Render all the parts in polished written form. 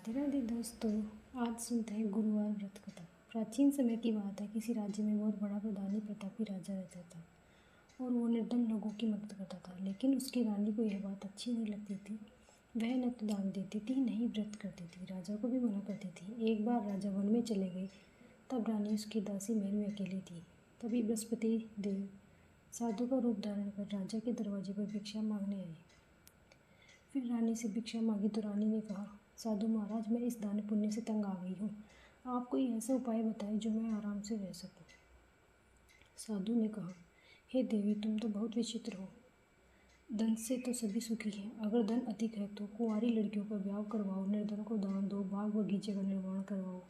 राधे राधे दोस्तों। आज सुनते हैं गुरुवार व्रत कथा। प्राचीन समय की बात है। किसी राज्य में बहुत बड़ा प्रधानी प्रतापी राजा रहता था और वो निर्धन लोगों की मदद करता था। लेकिन उसकी रानी को यह बात अच्छी नहीं लगती थी। वह न तो दान देती थी, न ही व्रत करती थी। राजा को भी मना करती थी। एक बार राजा वन में चले गए, तब रानी उसकी दासी महल में अकेली थी। तभी बृहस्पति देव साधु का रूप धारण कर राजा के दरवाजे पर भिक्षा मांगने आए। फिर रानी से भिक्षा मांगी तो रानी ने कहा, साधु महाराज, मैं इस दान पुण्य से तंग आ गई हूँ। आप कोई ऐसा उपाय बताएं जो मैं आराम से रह सकूं। साधु ने कहा, हे देवी, तुम तो बहुत विचित्र हो। धन से तो सभी सुखी हैं। अगर धन अधिक है तो कुंवारी लड़कियों का ब्याह करवाओ, निर्धन को दान दो, बाग बगीचे का निर्माण करवाओ।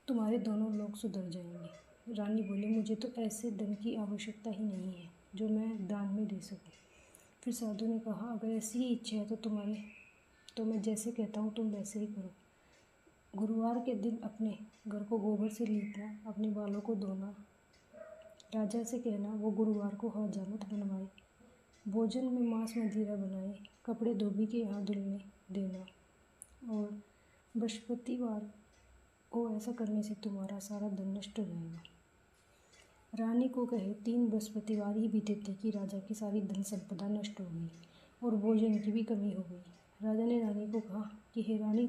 तुम्हारे दोनों लोग सुधर जाएंगे। रानी बोली, मुझे तो ऐसे धन की आवश्यकता ही नहीं है जो मैं दान में दे सकूं। फिर साधु ने कहा, अगर ऐसी ही इच्छा है तो मैं जैसे कहता हूँ तुम वैसे ही करो। गुरुवार के दिन अपने घर को गोबर से लीपना, अपने बालों को धोना। राजा से कहना वो गुरुवार को हजामत बनवाए। भोजन में मांस मदिरा बनाए। कपड़े धोबी के यहाँ धुलने देना। और बृहस्पतिवार को ऐसा करने से तुम्हारा सारा धन नष्ट हो जाएगा। रानी को कहे 3 बृहस्पतिवार ही बीते थे कि राजा की सारी धन संपदा नष्ट हो गई और भोजन की भी कमी हो गई। राजा ने रानी को कहा कि हे रानी,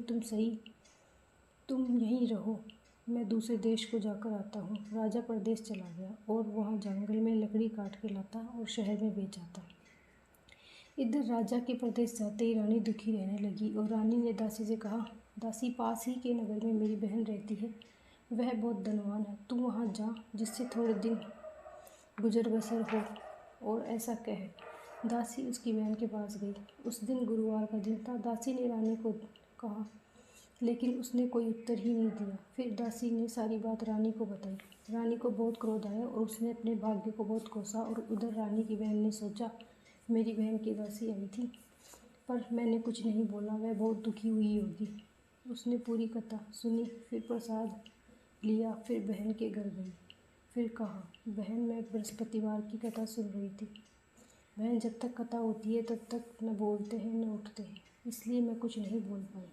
तुम यहीं रहो, मैं दूसरे देश को जाकर आता हूँ। राजा परदेश चला गया और वहाँ जंगल में लकड़ी काट के लाता और शहर में बेच आता। इधर राजा के प्रदेश जाते ही रानी दुखी रहने लगी और रानी ने दासी से कहा, दासी, पास ही के नगर में मेरी बहन रहती है, वह बहुत धनवान है। तू वहाँ जा, जिससे थोड़े दिन गुजर बसर हो। और ऐसा कह दासी उसकी बहन के पास गई। उस दिन गुरुवार का दिन था। दासी ने रानी को कहा, लेकिन उसने कोई उत्तर ही नहीं दिया। फिर दासी ने सारी बात रानी को बताई। रानी को बहुत क्रोध आया और उसने अपने भाग्य को बहुत कोसा। और उधर रानी की बहन ने सोचा, मेरी बहन की दासी आई थी पर मैंने कुछ नहीं बोला, वह बहुत दुखी हुई होगी। उसने पूरी कथा सुनी, फिर प्रसाद लिया, फिर बहन के घर गई। फिर कहा, बहन, मैं बृहस्पतिवार की कथा सुन रही थी। बहन, जब तक कथा होती है तब तक न बोलते हैं न उठते हैं, इसलिए मैं कुछ नहीं बोल पाई।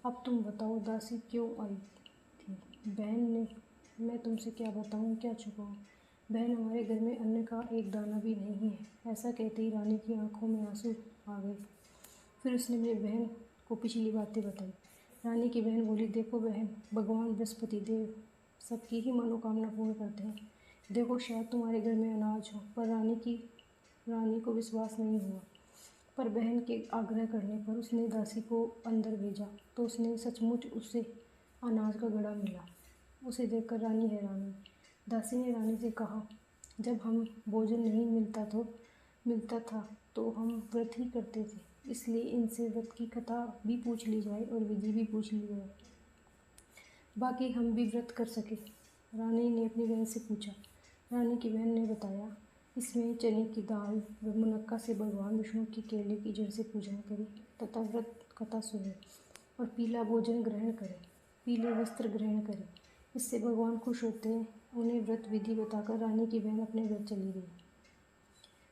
अब तुम बताओ, दासी क्यों आई थी? बहन ने, मैं तुमसे क्या बताऊं, क्या छुपाऊं? बहन, हमारे घर में अन्न का एक दाना भी नहीं है। ऐसा कहते ही रानी की आंखों में आंसू आ गए। फिर उसने मेरी बहन को पिछली बातें बताई। रानी की बहन बोली, देखो बहन, भगवान बृहस्पति देव सबकी ही मनोकामना पूर्ण करते हैं। देखो, शायद तुम्हारे घर में अनाज हो। पर रानी को विश्वास नहीं हुआ। पर बहन के आग्रह करने पर उसने दासी को अंदर भेजा तो उसने सचमुच उसे अनाज का घड़ा मिला। उसे देखकर रानी हैरान हुई। दासी ने रानी से कहा, जब हम भोजन नहीं मिलता था तो हम व्रत ही करते थे, इसलिए इनसे व्रत की कथा भी पूछ ली जाए और विधि भी पूछ ली जाए, बाकी हम भी व्रत कर सके। रानी ने अपनी बहन से पूछा। रानी की बहन ने बताया, इसमें चने की दाल व मुनक्का से भगवान विष्णु की केले की जड़ से पूजन करें तथा व्रत कथा सुने और पीला भोजन ग्रहण करें, पीले वस्त्र ग्रहण करें, इससे भगवान खुश होते हैं। उन्हें व्रत विधि बताकर रानी की बहन अपने घर चली गई।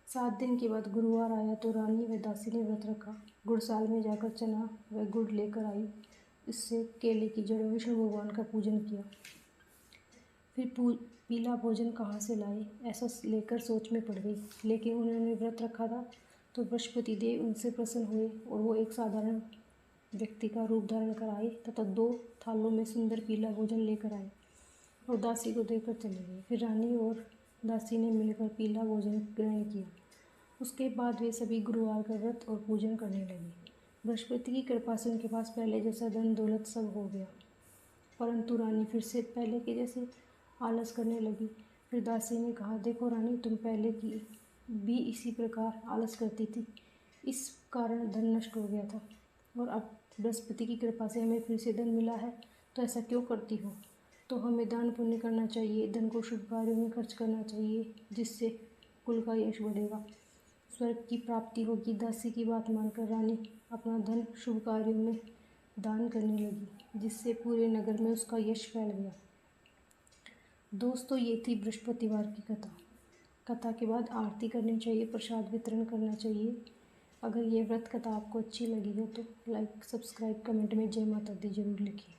7 दिन के बाद गुरुवार आया तो रानी व दासी ने व्रत रखा। गुड़साल में जाकर चना व गुड़ लेकर आई, इससे केले की जड़ विष्णु भगवान का पूजन किया। फिर पीला भोजन कहाँ से लाए, ऐसा लेकर सोच में पड़ गई। लेकिन उन्होंने व्रत रखा था तो बृहस्पति देव उनसे प्रसन्न हुए और वो एक साधारण व्यक्ति का रूप धारण कर आए तथा 2 थालों में सुंदर पीला भोजन लेकर आए और दासी को देकर चले गए। फिर रानी और दासी ने मिलकर पीला भोजन ग्रहण किया। उसके बाद वे सभी गुरुवार का व्रत और पूजन करने लगे। बृहस्पति की कृपा से उनके पास पहले जैसा धन दौलत सब हो गया, परंतु रानी फिर से पहले के जैसे आलस करने लगी। फिर दासी ने कहा, देखो रानी, तुम पहले की भी इसी प्रकार आलस करती थी, इस कारण धन नष्ट हो गया था और अब बृहस्पति की कृपा से हमें फिर से धन मिला है, तो ऐसा क्यों करती हो? तो हमें दान पुण्य करना चाहिए, धन को शुभ कार्यों में खर्च करना चाहिए, जिससे कुल का यश बढ़ेगा, स्वर्ग की प्राप्ति होगी। दासी की बात मानकर रानी अपना धन शुभ कार्यों में दान करने लगी, जिससे पूरे नगर में उसका यश फैल गया। दोस्तों, ये थी बृहस्पतिवार की कथा। कथा के बाद आरती करनी चाहिए, प्रसाद वितरण करना चाहिए। अगर ये व्रत कथा आपको अच्छी लगी हो तो लाइक, सब्सक्राइब, कमेंट में जय माता दी ज़रूर लिखिए।